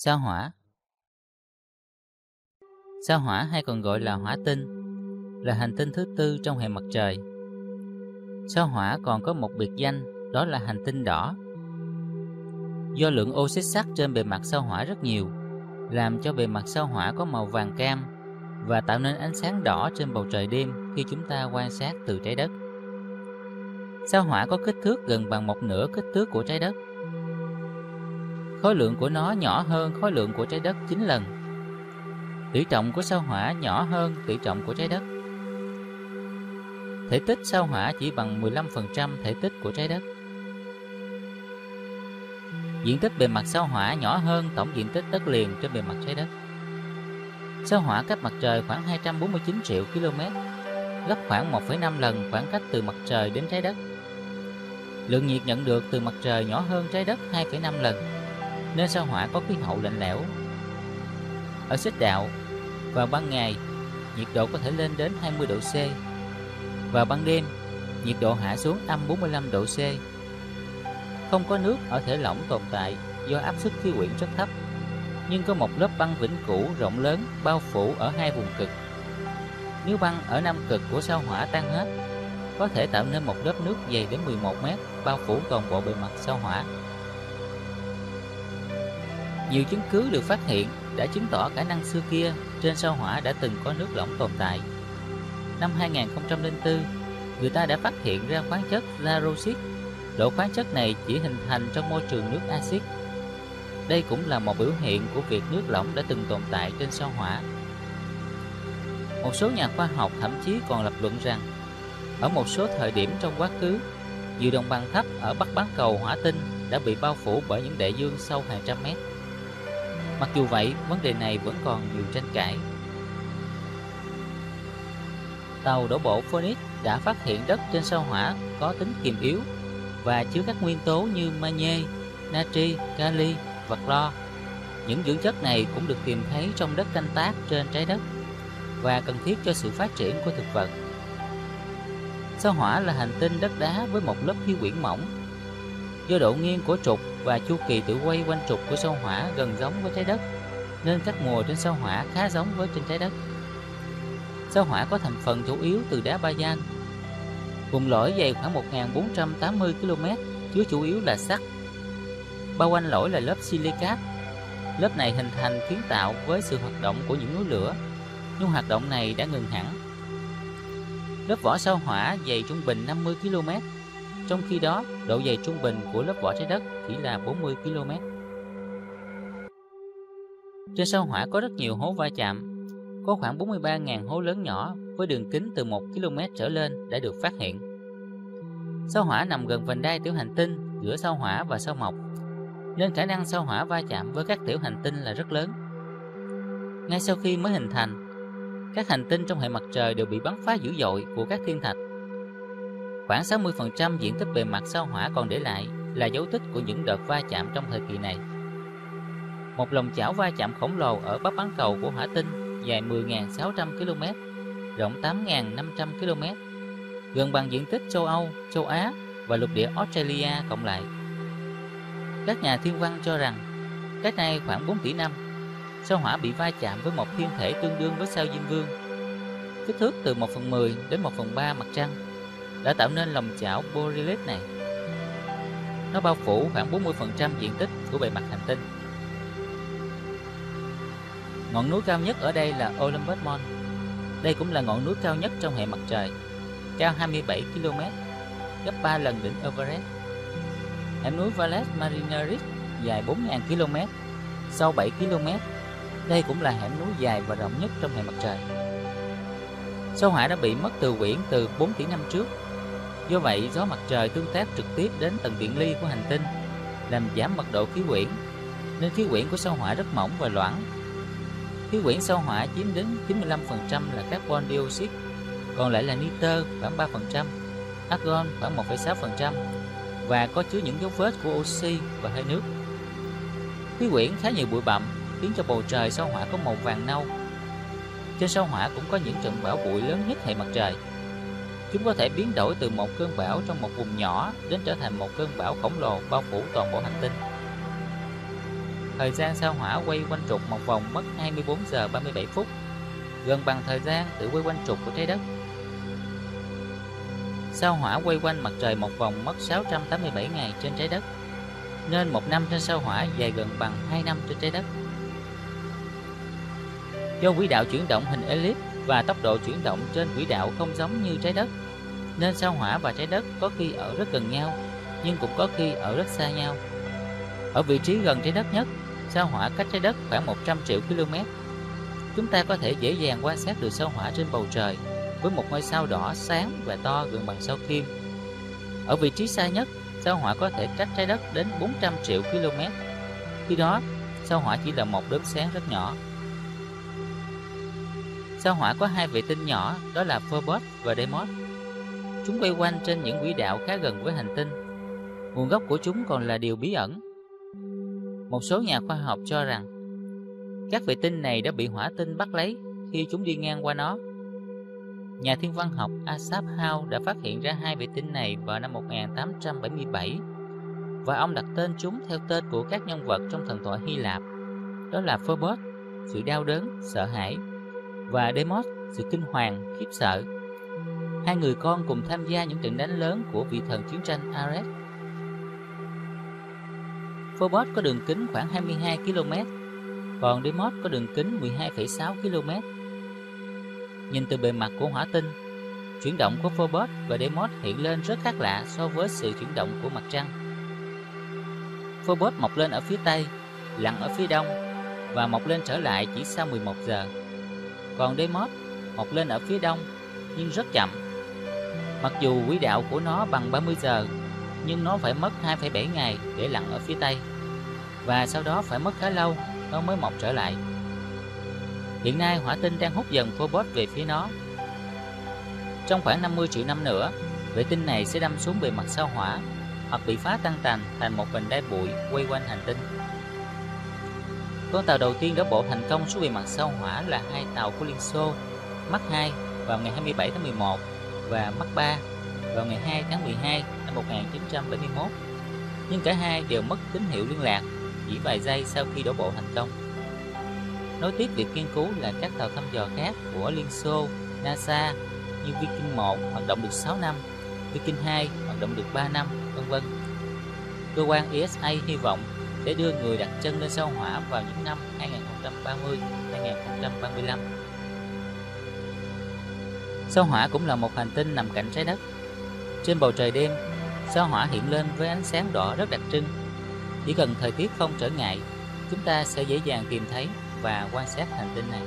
Sao hỏa. Sao hỏa hay còn gọi là hỏa tinh là hành tinh thứ tư trong hệ mặt trời. Sao hỏa còn có một biệt danh, đó là hành tinh đỏ. Do lượng oxit sắt trên bề mặt sao hỏa rất nhiều, làm cho bề mặt sao hỏa có màu vàng cam và tạo nên ánh sáng đỏ trên bầu trời đêm khi chúng ta quan sát từ trái đất. Sao hỏa có kích thước gần bằng một nửa kích thước của trái đất. Khối lượng của nó nhỏ hơn khối lượng của trái đất 9 lần. Tỷ trọng của sao hỏa nhỏ hơn tỷ trọng của trái đất. Thể tích sao hỏa chỉ bằng 15% thể tích của trái đất. Diện tích bề mặt sao hỏa nhỏ hơn tổng diện tích đất liền trên bề mặt trái đất. Sao hỏa cách mặt trời khoảng 249 triệu km, gấp khoảng 1,5 lần khoảng cách từ mặt trời đến trái đất. Lượng nhiệt nhận được từ mặt trời nhỏ hơn trái đất 2,5 lần, nên sao hỏa có khí hậu lạnh lẽo. Ở xích đạo, vào ban ngày, nhiệt độ có thể lên đến 20 độ C. Vào ban đêm, nhiệt độ hạ xuống âm 45 độ C. Không có nước ở thể lỏng tồn tại do áp suất khí quyển rất thấp, nhưng có một lớp băng vĩnh cửu rộng lớn bao phủ ở hai vùng cực. Nếu băng ở nam cực của sao hỏa tan hết, có thể tạo nên một lớp nước dày đến 11 mét bao phủ toàn bộ bề mặt sao hỏa. Nhiều chứng cứ được phát hiện đã chứng tỏ khả năng xưa kia trên sao hỏa đã từng có nước lỏng tồn tại. Năm 2004, người ta đã phát hiện ra khoáng chất Larosit. Độ khoáng chất này chỉ hình thành trong môi trường nước axit. Đây cũng là một biểu hiện của việc nước lỏng đã từng tồn tại trên sao hỏa. Một số nhà khoa học thậm chí còn lập luận rằng, ở một số thời điểm trong quá khứ, nhiều đồng bằng thấp ở Bắc bán cầu hỏa tinh đã bị bao phủ bởi những đại dương sâu hàng trăm mét. Mặc dù vậy, vấn đề này vẫn còn nhiều tranh cãi. Tàu đổ bộ Phoenix đã phát hiện đất trên sao hỏa có tính kiềm yếu và chứa các nguyên tố như magie, natri, kali và clo. Những dưỡng chất này cũng được tìm thấy trong đất canh tác trên trái đất và cần thiết cho sự phát triển của thực vật. Sao hỏa là hành tinh đất đá với một lớp khí quyển mỏng. Do độ nghiêng của trục và chu kỳ tự quay quanh trục của sao hỏa gần giống với trái đất, nên các mùa trên sao hỏa khá giống với trên trái đất. Sao hỏa có thành phần chủ yếu từ đá bazan. Vùng lõi dày khoảng 1480 km, chứa chủ yếu là sắt. Bao quanh lõi là lớp silicat. Lớp này hình thành kiến tạo với sự hoạt động của những núi lửa, nhưng hoạt động này đã ngừng hẳn. Lớp vỏ sao hỏa dày trung bình 50 km, trong khi đó độ dày trung bình của lớp vỏ trái đất chỉ là 40 km. Trên sao hỏa có rất nhiều hố va chạm, có khoảng 43.000 hố lớn nhỏ với đường kính từ 1 km trở lên đã được phát hiện. Sao hỏa nằm gần vành đai tiểu hành tinh giữa sao hỏa và sao mộc, nên khả năng sao hỏa va chạm với các tiểu hành tinh là rất lớn. Ngay sau khi mới hình thành, các hành tinh trong hệ mặt trời đều bị bắn phá dữ dội của các thiên thạch. Khoảng 60% diện tích bề mặt sao hỏa còn để lại là dấu tích của những đợt va chạm trong thời kỳ này. Một lòng chảo va chạm khổng lồ ở bắc bán cầu của hỏa tinh dài 10.600 km, rộng 8.500 km, gần bằng diện tích châu Âu, châu Á và lục địa Australia cộng lại. Các nhà thiên văn cho rằng, cách nay khoảng 4 tỷ năm, sao hỏa bị va chạm với một thiên thể tương đương với sao Diêm Vương, kích thước từ 1/10 đến 1/3 mặt trăng, đã tạo nên lòng chảo Borealis này. Nó bao phủ khoảng 40% diện tích của bề mặt hành tinh. Ngọn núi cao nhất ở đây là Olympus Mons. Đây cũng là ngọn núi cao nhất trong hệ mặt trời, cao 27 km, gấp 3 lần đỉnh Everest. Hẻm núi Valles Marineris dài 4.000 km, sâu 7 km. Đây cũng là hẻm núi dài và rộng nhất trong hệ mặt trời. Sao hỏa đã bị mất từ quyển từ 4 tỷ năm trước. Do vậy, gió mặt trời tương tác trực tiếp đến tầng điện ly của hành tinh, làm giảm mật độ khí quyển, nên khí quyển của sao hỏa rất mỏng và loãng. Khí quyển sao hỏa chiếm đến 95% là carbon dioxide, còn lại là nitơ khoảng 3%, argon khoảng 1,6% và có chứa những dấu vết của oxy và hơi nước. Khí quyển khá nhiều bụi bặm khiến cho bầu trời sao hỏa có màu vàng nâu. Trên sao hỏa cũng có những trận bão bụi lớn nhất hệ mặt trời. Chúng có thể biến đổi từ một cơn bão trong một vùng nhỏ đến trở thành một cơn bão khổng lồ bao phủ toàn bộ hành tinh. thời gian sao Hỏa quay quanh trục một vòng mất 24 giờ 37 phút, gần bằng thời gian tự quay quanh trục của Trái Đất. Sao Hỏa quay quanh Mặt Trời một vòng mất 687 ngày trên Trái Đất, nên một năm trên sao Hỏa dài gần bằng 2 năm trên Trái Đất. Do quỹ đạo chuyển động hình elip và tốc độ chuyển động trên quỹ đạo không giống như Trái Đất, nên sao Hỏa và Trái Đất có khi ở rất gần nhau, nhưng cũng có khi ở rất xa nhau. Ở vị trí gần Trái Đất nhất, sao Hỏa cách Trái Đất khoảng 100 triệu km. Chúng ta có thể dễ dàng quan sát được sao Hỏa trên bầu trời với một ngôi sao đỏ sáng và to gần bằng sao Kim. Ở vị trí xa nhất, sao Hỏa có thể cách Trái Đất đến 400 triệu km. Khi đó, sao Hỏa chỉ là một đốm sáng rất nhỏ. Sao Hỏa có hai vệ tinh nhỏ, đó là Phobos và Deimos. Chúng quay quanh trên những quỹ đạo khá gần với hành tinh. Nguồn gốc của chúng còn là điều bí ẩn. Một số nhà khoa học cho rằng các vệ tinh này đã bị hỏa tinh bắt lấy khi chúng đi ngang qua nó. Nhà thiên văn học Asaph Hall đã phát hiện ra hai vệ tinh này vào năm 1877 và ông đặt tên chúng theo tên của các nhân vật trong thần thoại Hy Lạp, đó là Phobos, sự đau đớn, sợ hãi, và Deimos, sự kinh hoàng, khiếp sợ. Hai người con cùng tham gia những trận đánh lớn của vị thần chiến tranh Ares. Phobos có đường kính khoảng 22 km, còn Deimos có đường kính 12,6 km. Nhìn từ bề mặt của hỏa tinh, chuyển động của Phobos và Deimos hiện lên rất khác lạ so với sự chuyển động của mặt trăng. Phobos mọc lên ở phía Tây, lặn ở phía Đông và mọc lên trở lại chỉ sau 11 giờ. Còn Deimos mọc lên ở phía Đông nhưng rất chậm. Mặc dù quỹ đạo của nó bằng 30 giờ, nhưng nó phải mất 2,7 ngày để lặn ở phía Tây, và sau đó phải mất khá lâu nó mới mọc trở lại. Hiện nay hỏa tinh đang hút dần Phobos về phía nó. Trong khoảng 50 triệu năm nữa, vệ tinh này sẽ đâm xuống bề mặt sao Hỏa hoặc bị phá tan tành thành một vành đai bụi quay quanh hành tinh. Con tàu đầu tiên đổ bộ thành công xuống bề mặt sao Hỏa là hai tàu của Liên Xô, Mach 2 vào ngày 27 tháng 11 và Mach 3 vào ngày 2 tháng 12 năm 1971. Nhưng cả hai đều mất tín hiệu liên lạc chỉ vài giây sau khi đổ bộ thành công. Nối tiếp việc nghiên cứu là các tàu thăm dò khác của Liên Xô, NASA như Viking 1 hoạt động được 6 năm, Viking 2 hoạt động được 3 năm, v.v. Cơ quan ESA hy vọng sẽ đưa người đặt chân lên sao Hỏa vào những năm 2030-2035. Sao Hỏa cũng là một hành tinh nằm cạnh Trái Đất. Trên bầu trời đêm, sao Hỏa hiện lên với ánh sáng đỏ rất đặc trưng. Chỉ cần thời tiết không trở ngại, chúng ta sẽ dễ dàng tìm thấy và quan sát hành tinh này.